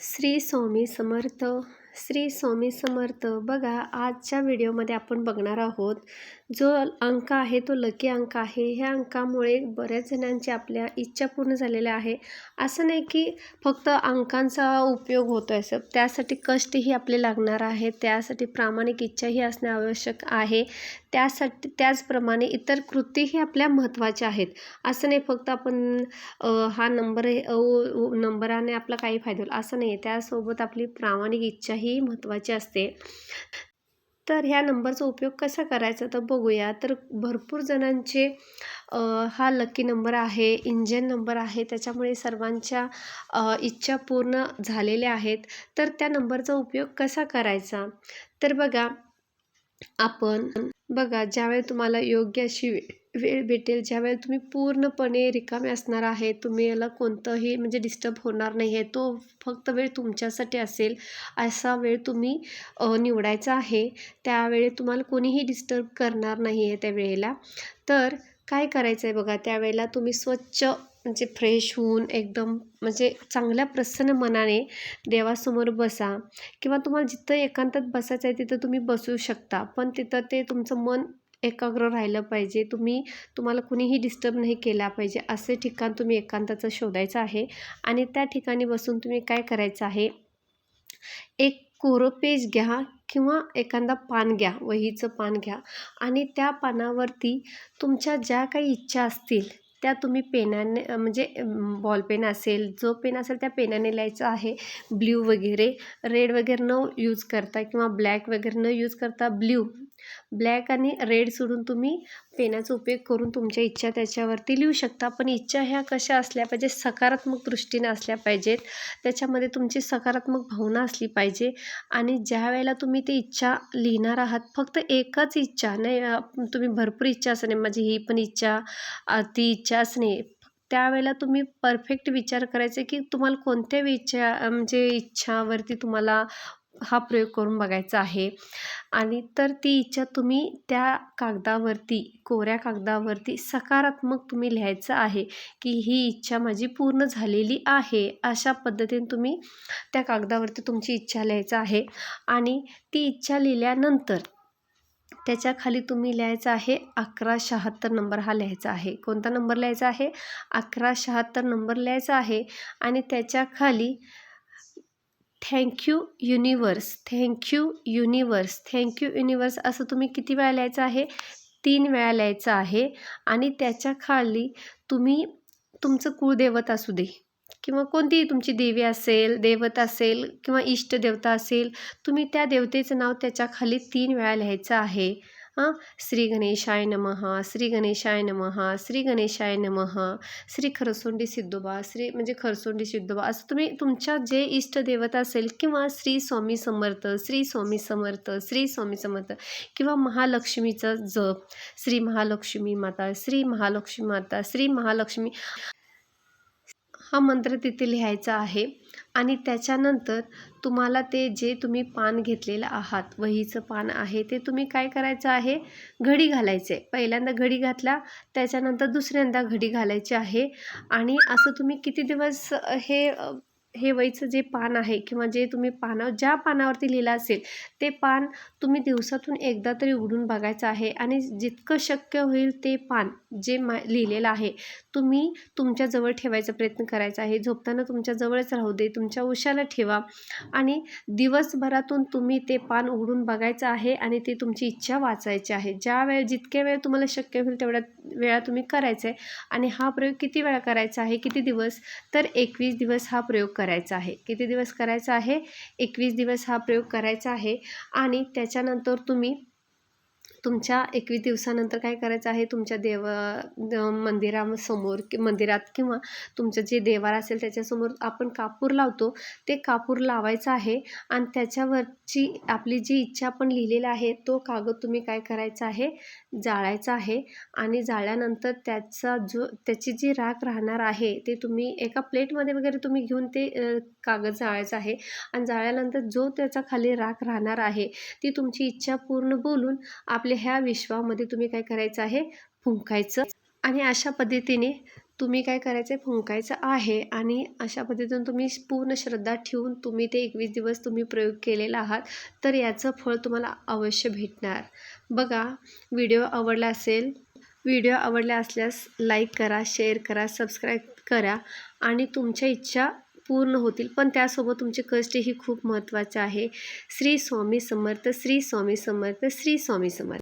श्री स्वामी समर्थ. श्री स्वामी समर्थ. बघा, आजच्या व्हिडिओमध्ये आपण बघणार आहोत, जो अंक आहे तो लकी अंक आहे. ह्या अंकामुळे बऱ्याच जणांची आपल्या इच्छा पूर्ण झालेल्या आहे. असं नाही की फक्त अंकांचा उपयोग होतो आहे, त्यासाठी कष्टही आपले लागणार आहे, त्यासाठी प्रामाणिक इच्छाही असणे आवश्यक आहे. त्याचप्रमाणे इतर कृतीही आपल्या महत्त्वाच्या आहेत. असं नाही फक्त आपण हा नंबराने आपला काही फायदा होईल असं नाही. त्यासोबत आपली प्रामाणिक इच्छाही महत्त्वाची असते. तर ह्या नंबरचा उपयोग कसा करायचा तर बघूया. तर भरपूर जणांचे हा लकी नंबर आहे, इंजन नंबर आहे, त्याच्यामुळे सर्वांच्या इच्छा पूर्ण झालेल्या आहेत. तर त्या नंबरचा उपयोग कसा करायचा तर बघा, ज्यावेळी तुम्हाला योग्य अशी वेळ भेटेल, ज्यावेळी तुम्ही पूर्णपणे रिकामे असणार आहे, तुम्ही याला कोणतंही डिस्टर्ब होणार नाही आहे, तो फक्त वेळ तुमच्यासाठी असेल, असा वेळ तुम्ही निवडायचा आहे. त्यावेळी तुम्हाला कोणीही डिस्टर्ब करणार नाही आहे त्या वेळेला. तर काय करायचं आहे बघा, त्यावेळेला तुम्ही स्वच्छ फ्रेश होऊन एकदम चांगल्या प्रसन्न मनाने देवासमोर बसा, किंवा तुम्हाला जिथं एकांतात बसायचं आहे तिथं तुम्ही बसू शकता, पण तिथं ते तुमचं मन एकाग्र राहिलं पाहिजे. तुम्हाला कुणीही डिस्टर्ब नाही केला पाहिजे, असे ठिकाण तुम्ही एकांताचं शोधायचं आहे. आणि त्या ठिकाणी बसून तुम्ही काय करायचं आहे, एक कोरं पेज घ्या किंवा एखादा पान घ्या, वहीचं पान घ्या, आणि त्या पानावरती तुमच्या ज्या काही इच्छा असतील त्या तुम्ही पेनाने बॉल पेन असेल, जो पेन असेल त्या पेनाने लिहायचं आहे. ब्ल्यू वगैरे, रेड वगैरे न यूज करता किंवा ब्लॅक वगैरे न यूज करता ब्लॅक आणि रेड सोडून तुम्ही पेनाचा उपयोग करून तुमच्या इच्छा त्याच्यावरती लिहू शकता. पण इच्छा ह्या कशा असल्या पाहिजे, सकारात्मक दृष्टीने असल्या पाहिजेत. त्याच्यामध्ये तुमची सकारात्मक भावना असली पाहिजे. आणि ज्या वेळेला तुम्ही ती इच्छा लिहिणार आहात, फक्त एकच इच्छा नाही, तुम्ही भरपूर इच्छा असं नाही, माझी ही पण इच्छा, ती इच्छाच नाही. त्यावेळेला तुम्ही परफेक्ट विचार करायचा की तुम्हाला कोणत्या इच्छावरती तुम्हाला हा प्रयोग करून बघायचा आहे. आणि तर ती इच्छा तुम्ही त्या कागदावरती, कोऱ्या कागदावरती सकारात्मक तुम्ही लिहायचं आहे की ही इच्छा माझी पूर्ण झालेली आहे. अशा पद्धतीने तुम्ही त्या कागदावरती तुमची इच्छा लिहायचं आहे. आणि ती इच्छा लिहिल्यानंतर त्याच्या खाली तुम्ही लिहायचं आहे 1176 नंबर हा लिहायचा आहे. कोणता नंबर लिहायचा आहे? 1176 नंबर लिहायचा आहे. आणि त्याच्या खाली thank you universe, thank you universe, thank you universe असं तुम्ही किती वेळा लिहायचं आहे? 3 वेळा लिहायचं आहे. आणि त्याच्या खाली तुम्ही तुमचं कुळदैवत असू दे किंवा कोणतीही तुमची देवी असेल, दैवत असेल किंवा इष्टदेवता असेल, तुम्ही त्या देवतेचं नाव त्याच्या खाली 3 वेळा लिहायचं आहे. श्री गणेशाय नमः, श्री गणेशाय नमः, श्री गणेशाय नमः, श्री खरसोंडी सिद्धोबा, खरसोंडी सिद्धोबा, असं तुम्ही तुमच्या जे इष्टदेवता असेल, किंवा श्री स्वामी समर्थ, श्री स्वामी समर्थ, श्री स्वामी समर्थ, किंवा महालक्ष्मीचं जप, श्री महालक्ष्मी माता, श्री महालक्ष्मी माता, श्री महालक्ष्मी, हा मंत्र तिथे लिहायचा आहे. आणि त्याच्यानंतर तुम्हाला ते जे तुम्ही पान घेतलेलं आहात, वहीचं पान आहे, ते तुम्ही काय करायचं आहे, घडी घालायचे. पहिल्यांदा घडी घातला, त्याच्यानंतर दुसऱ्यांदा घडी घालायची आहे. आणि असं तुम्ही किती दिवस हे वहीचं जे पान आहे, किंवा जे तुम्ही ज्या पानावरती लिहिलं असेल ते पान तुम्ही दिवसातून एकदा तरी उघडून बघायचं आहे. आणि जितकं शक्य होईल ते पान जे लिहिलेलं आहे तुम्ही तुमच्याजवळ ठेवायचा प्रयत्न करायचा आहे. झोपताना तुमच्या जवळच राहू दे, तुमच्या उशाला ठेवा. आणि दिवसभरातून तुम्ही ते पान उघडून बघायचं आहे आणि ते तुमची इच्छा वाचायची आहे. जितक्या वेळ तुम्हाला शक्य होईल तेवढ्या वेळा तुम्ही करायचं आहे. आणि हा प्रयोग किती वेळा करायचा आहे, किती दिवस तर 21 दिवस हा प्रयोग करायचा आहे. किती दिवस करायचा आहे? 21 दिवस हा प्रयोग करायचा आहे. आणि त्याच्यानंतर तुम्ही तुमच्या 21 दिवसानंतर काय करायचं आहे, तुमच्या मंदिरात किंवा तुमचं जे देवारा असेल त्याच्यासमोर आपण कापूर लावतो, ते कापूर लावायचं आहे. आणि त्याच्यावरची आपली जी इच्छा आपण लिहिलेला आहे तो कागद तुम्ही काय करायचा आहे, जाळायचा आहे. आणि जाळल्यानंतर त्याची जी राख राहणार आहे ते तुम्ही एका प्लेटमध्ये वगैरे तुम्ही घेऊन ते कागद जाळायचा आहे. आणि जाळल्यानंतर जो त्याचा खाली राख राहणार आहे ती तुमची इच्छा पूर्ण बोलून आपल्या ह्या विश्वामध्ये तुम्ही काय करायचं आहे, फुंकायचं. आणि अशा पद्धतीने तुम्ही काय करायचं आहे, फुंकायचं आहे आणि अशा पद्धतीने तुम्ही पूर्ण श्रद्धा ठेवून तुम्ही ते 21 दिवस तुम्ही प्रयोग केलेला आहात, तर याचं फळ तुम्हाला अवश्य भेटणार. बघा, व्हिडिओ आवडला असल्यास लाईक करा, शेअर करा, सबस्क्राईब करा आणि तुमच्या इच्छा पूर्ण होतील. पण त्यासोबत तुमचे कष्टही खूप महत्त्वाचे आहे. श्री स्वामी समर्थ, श्री स्वामी समर्थ, श्री स्वामी समर्थ.